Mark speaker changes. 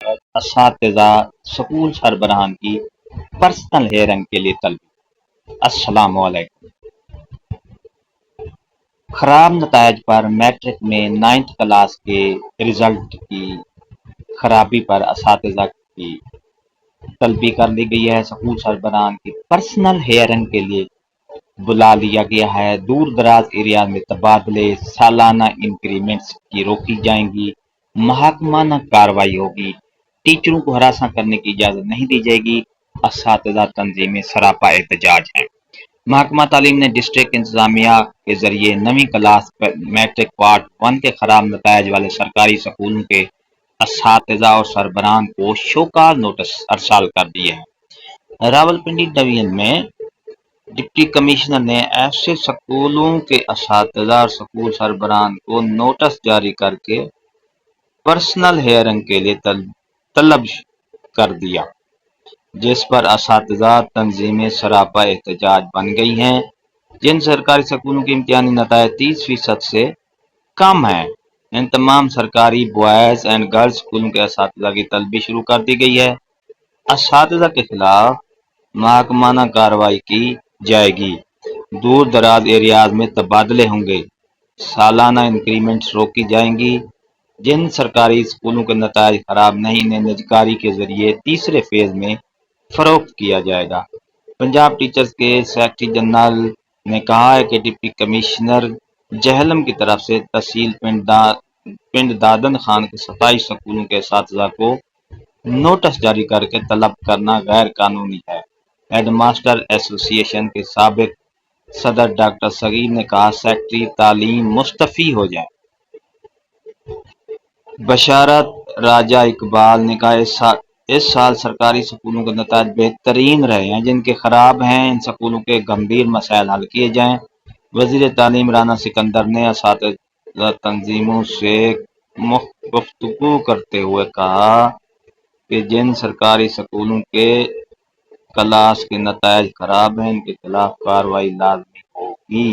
Speaker 1: اساتذہ سکول سربراہان کی پرسنل ہیئرنگ کے لیے طلب۔ السلام علیکم۔ خراب نتائج پر میٹرک میں 9th کلاس کے رزلٹ کی خرابی پر اساتذہ کی طلبی کر لی گئی ہے۔ سکول سربراہان کی پرسنل ہیئرنگ کے لیے بلا لیا گیا ہے۔ دور دراز ایریاز میں تبادلے، سالانہ انکریمنٹس کی روکی جائیں گی، محکمانہ کارروائی ہوگی، ٹیچروں کو ہراساں کرنے کی اجازت نہیں دی جائے گی۔ اساتذہ تنظیمیں سراپا احتجاج ہیں۔ محکمہ تعلیم نے ڈسٹرکٹ انتظامیہ کے ذریعے 9ویں کلاس میٹرک پارٹ 1 کے خراب نتائج والے سرکاری سکولوں کے اساتذہ اور سربراہان کو شوکاز نوٹس ارسال کر دیے ہیں۔ راولپنڈی ڈویژن میں ڈپٹی کمشنر نے ایسے سکولوں کے اساتذہ اور سکول سربراہان کو نوٹس جاری کر کے پرسنل ہیئرنگ کے لیے طلب کر دیا، جس پر اساتذہ تنظیمیں سراپا احتجاج بن گئی ہیں۔ جن سرکاری سکولوں کے امتحانی نتائج 30% سے کم ہیں، ان تمام سرکاری بوائز اینڈ گرلز سکولوں کے اساتذہ کی طلبی شروع کر دی گئی ہے۔ اساتذہ کے خلاف محکمانہ کارروائی کی جائے گی۔ دور دراز ایریاز میں تبادلے ہوں گے، سالانہ انکریمنٹس روکی جائیں گی۔ جن سرکاری اسکولوں کے نتائج خراب نہیں، انہیں نجکاری کے ذریعے تیسرے فیز میں فروخت کیا جائے گا۔ پنجاب ٹیچرز کے سیکرٹری جنرل نے کہا ہے کہ ڈپٹی کمشنر جہلم کی طرف سے تحصیل پنڈ دادن خان کے 27 سکولوں کے اساتذہ کو نوٹس جاری کر کے طلب کرنا غیر قانونی ہے۔ ہیڈ ماسٹر ایسوسی ایشن کے سابق صدر ڈاکٹر صغیر نے کہا، سیکرٹری تعلیم مستعفی ہو جائیں۔ بشارت راجہ اقبال نے کہا، اس سال سرکاری سکولوں کے نتائج بہترین رہے ہیں۔ جن کے خراب ہیں، ان سکولوں کے گمبھیر مسائل حل کیے جائیں۔ وزیر تعلیم رانا سکندر نے اساتذہ تنظیموں سے گفتگو کرتے ہوئے کہا کہ جن سرکاری سکولوں کے کلاس کے نتائج خراب ہیں، ان کے خلاف کارروائی لازمی ہوگی۔